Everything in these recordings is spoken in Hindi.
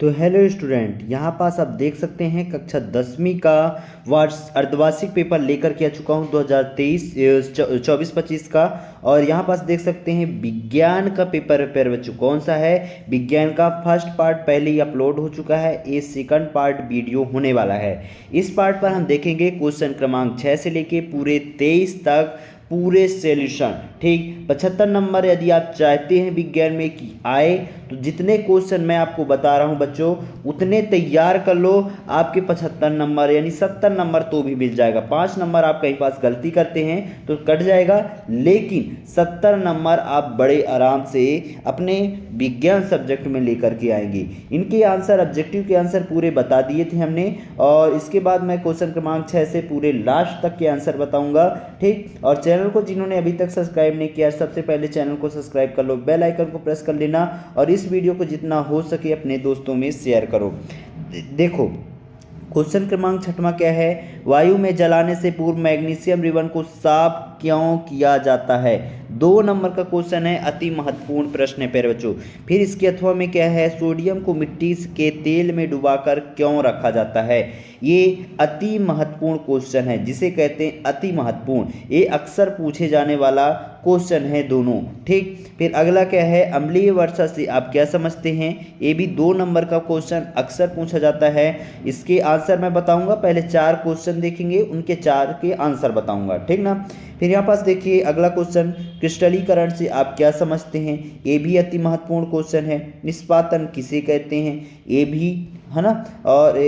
तो हेलो स्टूडेंट, यहाँ पास आप देख सकते हैं कक्षा 10वीं का अर्धवार्षिक पेपर लेकर के आ चुका हूँ 2023 24-25 का। और यहाँ पास देख सकते हैं विज्ञान का पेपर बच्चों कौन सा है। विज्ञान का फर्स्ट पार्ट पहले ही अपलोड हो चुका है, ये सेकंड पार्ट वीडियो होने वाला है। इस पार्ट पर हम देखेंगे क्वेश्चन क्रमांक 6 से लेके पूरे 23 तक पूरे सॉल्यूशन। ठीक, 75 नंबर यदि आप चाहते हैं विज्ञान में कि आए तो जितने क्वेश्चन मैं आपको बता रहा हूं बच्चों उतने तैयार कर लो। आपके 75 नंबर यानी 70 नंबर तो भी मिल जाएगा। 5 नंबर आप कहीं पास गलती करते हैं तो कट जाएगा, लेकिन 70 नंबर आप बड़े आराम से अपने विज्ञान सब्जेक्ट में लेकर के आएंगे। इनके आंसर, ऑब्जेक्टिव के आंसर पूरे बता दिए थे हमने, और इसके बाद मैं क्वेश्चन क्रमांक 6 से पूरे लास्ट तक के आंसर बताऊंगा। ठीक, और चैनल को जिन्होंने अभी तक सब्सक्राइब नहीं किया सबसे पहले चैनल को सब्सक्राइब कर लो, बेल आइकन को प्रेस कर लेना, और इस वीडियो को जितना हो सके अपने दोस्तों में शेयर करो। देखो क्वेश्चन क्रमांक 6वां क्या है, वायु में जलाने से पूर्व मैग्नीशियम रिबन को साफ क्यों किया जाता है। 2 नंबर का क्वेश्चन है, अति महत्वपूर्ण प्रश्न है प्यारे बच्चों। फिर इसके अथवा में क्या है, सोडियम को मिट्टी के तेल में डुबाकर क्यों रखा जाता है। ये अति महत्वपूर्ण क्वेश्चन है, जिसे कहते हैं अति महत्वपूर्ण। ये अक्सर पूछे जाने वाला क्वेश्चन है दोनों। ठीक, फिर अगला क्या है, अम्लीय वर्षा से आप क्या समझते हैं। ये भी 2 नंबर का क्वेश्चन अक्सर पूछा जाता है। इसके आंसर मैं बताऊंगा, पहले 4 क्वेश्चन देखेंगे, उनके 4 के आंसर बताऊंगा। ठीक ना। फिर यहाँ पास देखिए अगला क्वेश्चन, क्रिस्टलीकरण से आप क्या समझते हैं। ये भी अति महत्वपूर्ण क्वेश्चन है। निष्पादन किसे कहते हैं, ये भी है ना। और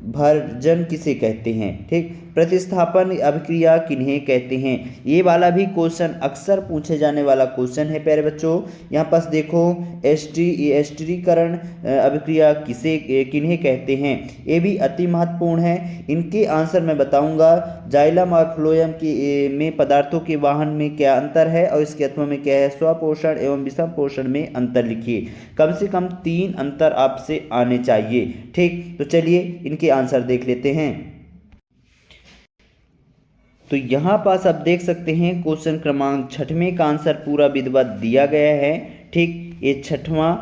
भर्जन किसे कहते हैं। ठीक, प्रतिस्थापन अभिक्रिया किन्हें कहते हैं। ये वाला भी क्वेश्चन अक्सर पूछे जाने वाला क्वेश्चन है प्यारे बच्चों। यहाँ पास देखो एस्टरीकरण अभिक्रिया किन्हें कहते हैं, ये भी अति महत्वपूर्ण है। इनके आंसर मैं बताऊंगा। जाइलम और फ्लोएम में पदार्थों के वाहन में क्या अंतर है, और इसके अथवा में क्या है, स्वपोषण एवं विषम पोषण में अंतर लिखिए। कम से कम 3 अंतर आपसे आने चाहिए। ठीक, तो चलिए इनके आंसर देख लेते हैं। तो यहाँ पास आप देख सकते हैं क्वेश्चन क्रमांक 6वें का आंसर पूरा विधिवत दिया गया है। ठीक, ये 6वां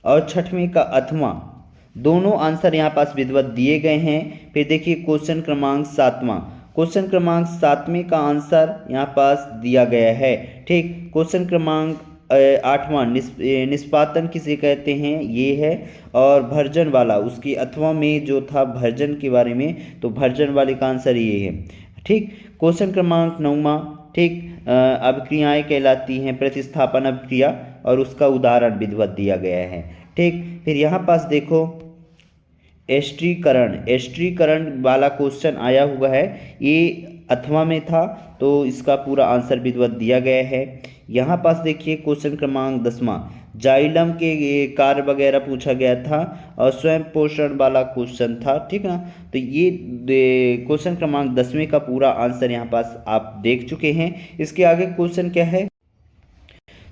और 6वें का 8वां दोनों आंसर यहाँ पास विधिवत दिए गए हैं। फिर देखिए क्वेश्चन क्रमांक 7वां, क्वेश्चन क्रमांक 7वें का आंसर यहाँ पास दिया गया है। ठीक, क्वेश्चन क्रमांक 8वां, निष्पादन किसे कहते हैं, ये है। और भर्जन वाला उसकी अथवा में जो था भर्जन के बारे में, तो भर्जन वाले का आंसर ये है। ठीक, क्वेश्चन क्रमांक 9वां, ठीक, अभिक्रियाएं कहलाती हैं प्रतिस्थापन अभिक्रिया, और उसका उदाहरण विधिवत दिया गया है। ठीक, फिर यहाँ पास देखो एस्ट्रीकरण वाला क्वेश्चन आया हुआ है, ये अथवा में था, तो इसका पूरा आंसर विधिवत दिया गया है। यहाँ पास देखिए क्वेश्चन क्रमांक 10वां, जाइलम के कार्य वगैरह पूछा गया था, और स्वयं पोषण वाला क्वेश्चन था। ठीक ना। तो ये क्वेश्चन क्रमांक 10वें का पूरा आंसर यहाँ पास आप देख चुके हैं। इसके आगे क्वेश्चन क्या है,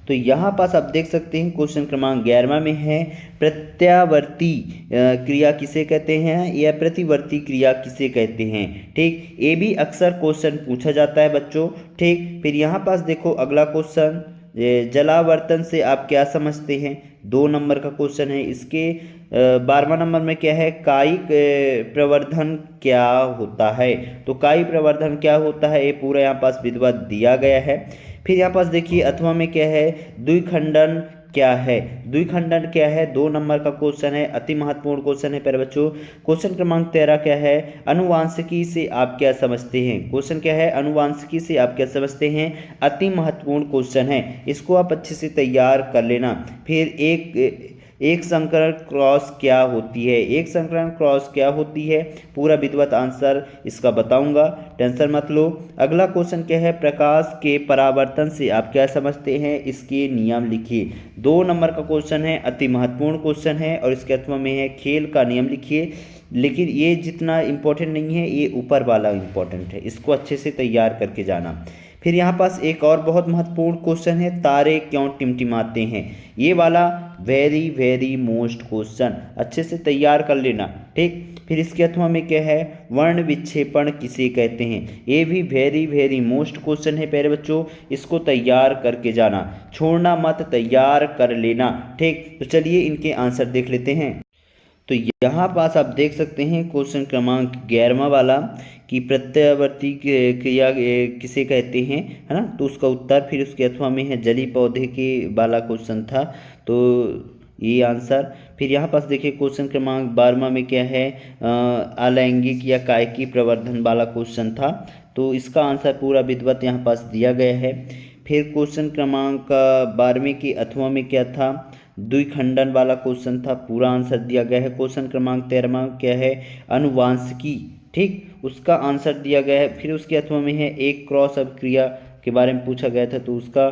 तो यहाँ पास आप देख सकते हैं क्वेश्चन क्रमांक 11वां में है, प्रत्यावर्ती क्रिया किसे कहते हैं, या प्रतिवर्ती क्रिया किसे कहते हैं। ठीक, ये भी अक्सर क्वेश्चन पूछा जाता है बच्चों। ठीक, फिर यहाँ पास देखो अगला क्वेश्चन, जलावर्तन से आप क्या समझते हैं। 2 नंबर का क्वेश्चन है। इसके 12वां नंबर में क्या है, कायिक प्रवर्धन क्या होता है। तो कायिक प्रवर्धन क्या होता है, ये पूरा यहाँ पास विधिवत दिया गया है। फिर यहाँ पास देखिए अथवा में क्या है, द्विखंडन क्या है। द्विखंडन क्या है, 2 नंबर का क्वेश्चन है, अति महत्वपूर्ण क्वेश्चन है प्यारे बच्चों। क्वेश्चन क्रमांक 13 क्या है, अनुवांशिकी से आप क्या समझते हैं। क्वेश्चन क्या है, अनुवांशिकी से आप क्या समझते हैं, अति महत्वपूर्ण क्वेश्चन है, इसको आप अच्छे से तैयार कर लेना। फिर एक संकरण क्रॉस क्या होती है। एक संकरण क्रॉस क्या होती है, पूरा विधिवत आंसर इसका बताऊंगा, टेंशन मत लो। अगला क्वेश्चन क्या है, प्रकाश के परावर्तन से आप क्या समझते हैं, इसके नियम लिखिए। 2 नंबर का क्वेश्चन है, अति महत्वपूर्ण क्वेश्चन है, और इसके अथवा में है खेल का नियम लिखिए। लेकिन ये जितना इम्पोर्टेंट नहीं है, ये ऊपर वाला इम्पोर्टेंट है, इसको अच्छे से तैयार करके जाना। फिर यहाँ पास एक और बहुत महत्वपूर्ण क्वेश्चन है, तारे क्यों टिमटिमाते हैं। ये वाला वेरी वेरी मोस्ट क्वेश्चन अच्छे से तैयार कर लेना। ठीक, फिर इसके अथवा में क्या है, वर्ण विक्षेपण किसे कहते हैं। ये भी वेरी वेरी मोस्ट क्वेश्चन है प्यारे बच्चों, इसको तैयार करके जाना, छोड़ना मत, तैयार कर लेना। ठीक, तो चलिए इनके आंसर देख लेते हैं। तो यहाँ पास आप देख सकते हैं क्वेश्चन क्रमांक 11वां वाला कि प्रत्यावर्ती क्रिया किसे कहते हैं, है ना। तो उसका उत्तर फिर उसके अथवा में है जली पौधे के वाला क्वेश्चन था, तो ये आंसर। फिर यहाँ पास देखिए क्वेश्चन क्रमांक 12वां में क्या है, अलैंगिक या कायिकी प्रवर्धन वाला क्वेश्चन था, तो इसका आंसर पूरा विधिवत यहाँ पास दिया गया है। फिर क्वेश्चन क्रमांक 12वें के अथवा में क्या था, द्विखंडन वाला क्वेश्चन था, पूरा आंसर दिया गया है। क्वेश्चन क्रमांक 13वां क्या है, अनुवांशिकी, ठीक, उसका आंसर दिया गया है। फिर उसके अथवा में है एक क्रॉस अभिक्रिया के बारे में पूछा गया था, तो उसका,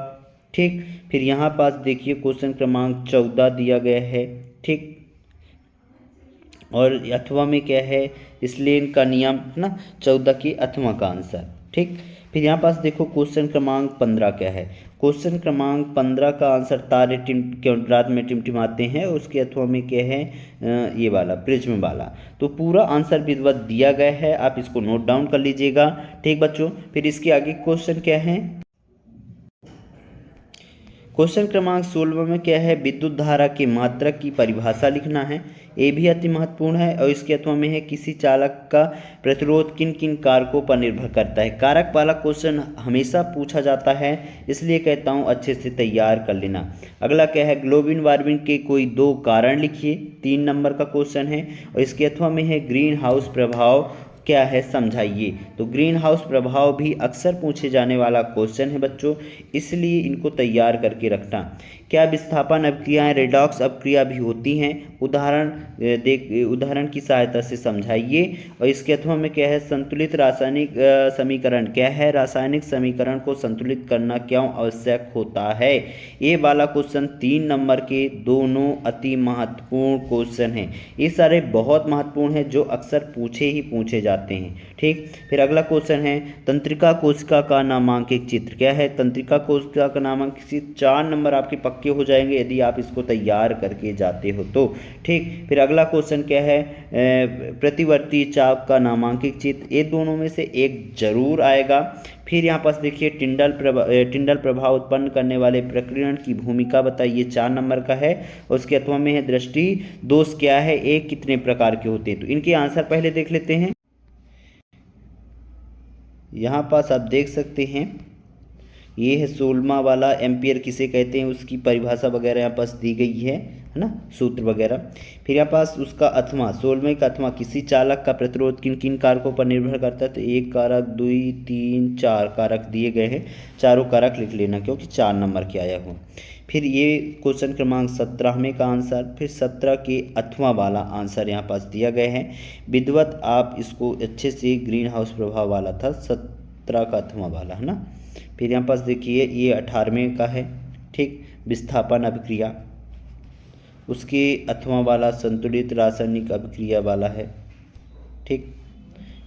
ठीक। फिर यहाँ पास देखिए क्वेश्चन क्रमांक 14 दिया गया है, ठीक, और अथवा में क्या है, इसलिए का नियम, है ना, 14 की अथवा का आंसर, ठीक। फिर यहाँ पास देखो क्वेश्चन क्रमांक 15 क्या है। क्वेश्चन क्रमांक 15 का आंसर तारे रात में टिमटिमाते हैं, उसके अथवा में क्या है, ये वाला प्रिज्म वाला। तो पूरा आंसर विधिवत दिया गया है, आप इसको नोट डाउन कर लीजिएगा, ठीक बच्चों। फिर इसके आगे क्वेश्चन क्या है, क्वेश्चन क्रमांक 16 में क्या है, विद्युत धारा के मात्रक की परिभाषा लिखना है, ये भी अति महत्वपूर्ण है। और इसके अथवा में है किसी चालक का प्रतिरोध किन किन कारकों पर निर्भर करता है। कारक वाला क्वेश्चन हमेशा पूछा जाता है, इसलिए कहता हूँ अच्छे से तैयार कर लेना। अगला क्या है, ग्लोबिन वार्मिन के कोई दो कारण लिखिए, 3 नंबर का क्वेश्चन है। और इसके अथवा में है ग्रीन हाउस प्रभाव क्या है समझाइए। तो ग्रीन हाउस प्रभाव भी अक्सर पूछे जाने वाला क्वेश्चन है बच्चों, इसलिए इनको तैयार करके रखना। क्या विस्थापन अभिक्रियाएं रेडॉक्स अभिक्रिया भी होती हैं, उदाहरण की सहायता से समझाइए। और इसके अथवा में क्या है, संतुलित रासायनिक समीकरण क्या है, रासायनिक समीकरण को संतुलित करना क्यों आवश्यक होता है। ये वाला क्वेश्चन 3 नंबर के दोनों अति महत्वपूर्ण क्वेश्चन हैं, ये सारे बहुत महत्वपूर्ण हैं जो अक्सर पूछे जाते हैं, ठीक। फिर अगला क्वेश्चन है तंत्रिका कोशिका का नामांकित चित्र क्या है। तंत्रिका कोशिका का नामांकित चित्र 4 नंबर आपके पक्के हो जाएंगे यदि आप इसको तैयार करके जाते हो तो, ठीक। फिर अगला क्वेश्चन क्या है, प्रतिवर्ती चाप का नामांकित चित्र, ये दोनों में से एक जरूर आएगा। फिर यहाँ पास देखिए टिंडल प्रभाव उत्पन्न करने वाले प्रकीर्णन की भूमिका बताइए, 4 नंबर का है। उसके अथवा में है दृष्टि दोष क्या है, एक कितने प्रकार के होते हैं। तो इनके आंसर पहले देख लेते हैं। यहाँ पास आप देख सकते हैं ये है 16वां वाला, एम्पियर किसे कहते हैं उसकी परिभाषा वगैरह यहाँ पास दी गई है ना, सूत्र वगैरह। फिर यहाँ पास उसका अथवा 16वें का अथवा किसी चालक का प्रतिरोध किन किन कारकों पर निर्भर करता है। तो 1 कारक 2 3 4 कारक दिए गए हैं, चारों कारक लिख लेना क्योंकि 4 नंबर के आया हो। फिर ये क्वेश्चन क्रमांक 17वें का आंसर, फिर 17 के अथवा वाला आंसर यहाँ पास दिया गया है विधिवत, आप इसको अच्छे से ग्रीन हाउस प्रभाव वाला था 17 का अथवा वाला, है ना। फिर यहाँ पास देखिए ये 18वें का है, ठीक, विस्थापन अभिक्रिया, उसके अथवा वाला संतुलित रासायनिक अभिक्रिया वाला है, ठीक।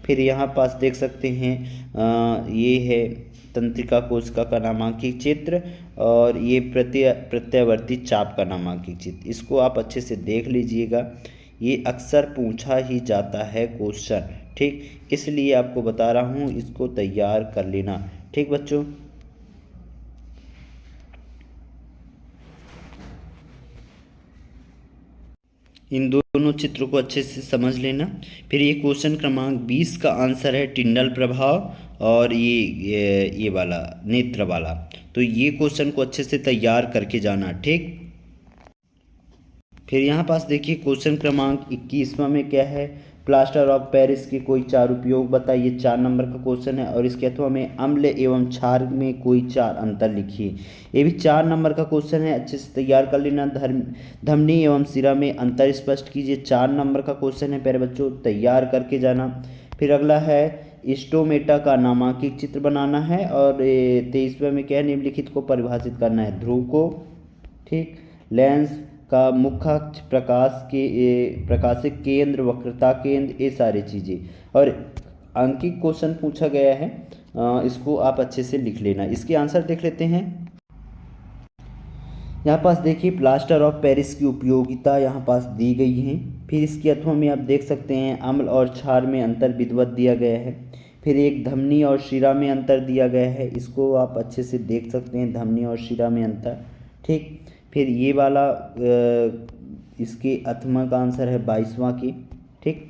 फिर यहाँ पास देख सकते हैं ये है तंत्रिका कोशिका का नामांकित चित्र, और ये प्रत्यावर्ती चाप का नामांकित चित्र, इसको आप अच्छे से देख लीजिएगा, ये अक्सर पूछा ही जाता है क्वेश्चन, ठीक, इसलिए आपको बता रहा हूँ इसको तैयार कर लेना, ठीक बच्चों। इन दोनों चित्रों को अच्छे से समझ लेना। फिर ये क्वेश्चन क्रमांक 20 का आंसर है टिंडल प्रभाव, और ये वाला नेत्र वाला। तो ये क्वेश्चन को अच्छे से तैयार करके जाना, ठीक। फिर यहाँ पास देखिए क्वेश्चन क्रमांक 21वां में क्या है, प्लास्टर ऑफ पेरिस के कोई 4 उपयोग बताइए, 4 नंबर का क्वेश्चन है। और इसके अथवा में अम्ल एवं क्षार में कोई 4 अंतर लिखिए, ये भी 4 नंबर का क्वेश्चन है, अच्छे से तैयार कर लेना। धमनी एवं सिरा में अंतर स्पष्ट कीजिए, 4 नंबर का क्वेश्चन है प्यारे बच्चों, तैयार करके जाना। फिर अगला है स्टोमेटा का नामांकित चित्र बनाना है, और 23वें में क्या है, निम्नलिखित को परिभाषित करना है, ध्रुव को, ठीक, लेंस का मुख्य प्रकाशिक केंद्र, वक्रता केंद्र, ये सारी चीज़ें। और अंकित क्वेश्चन पूछा गया है, इसको आप अच्छे से लिख लेना। इसके आंसर देख लेते हैं। यहाँ पास देखिए प्लास्टर ऑफ पेरिस की उपयोगिता यहाँ पास दी गई है। फिर इसके अथवा में आप देख सकते हैं अम्ल और क्षार में अंतर विधिवत दिया गया है। फिर एक धमनी और शिरा में अंतर दिया गया है, इसको आप अच्छे से देख सकते हैं, धमनी और शिरा में अंतर। ठीक, फिर ये वाला इसके अथवा का आंसर है 22वां की। ठीक,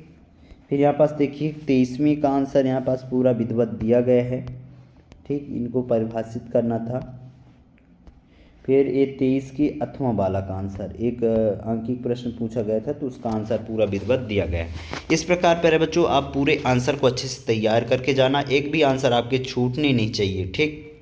फिर यहाँ पास देखिए 23वीं का आंसर यहाँ पास पूरा विधिवत दिया गया है। ठीक, इनको परिभाषित करना था। फिर ये 23 के अथवा वाला का आंसर एक अंकित प्रश्न पूछा गया था, तो उसका आंसर पूरा विधिवत दिया गया है। इस प्रकार प्यारे बच्चों आप पूरे आंसर को अच्छे से तैयार करके जाना, एक भी आंसर आपके छूटने नहीं चाहिए। ठीक।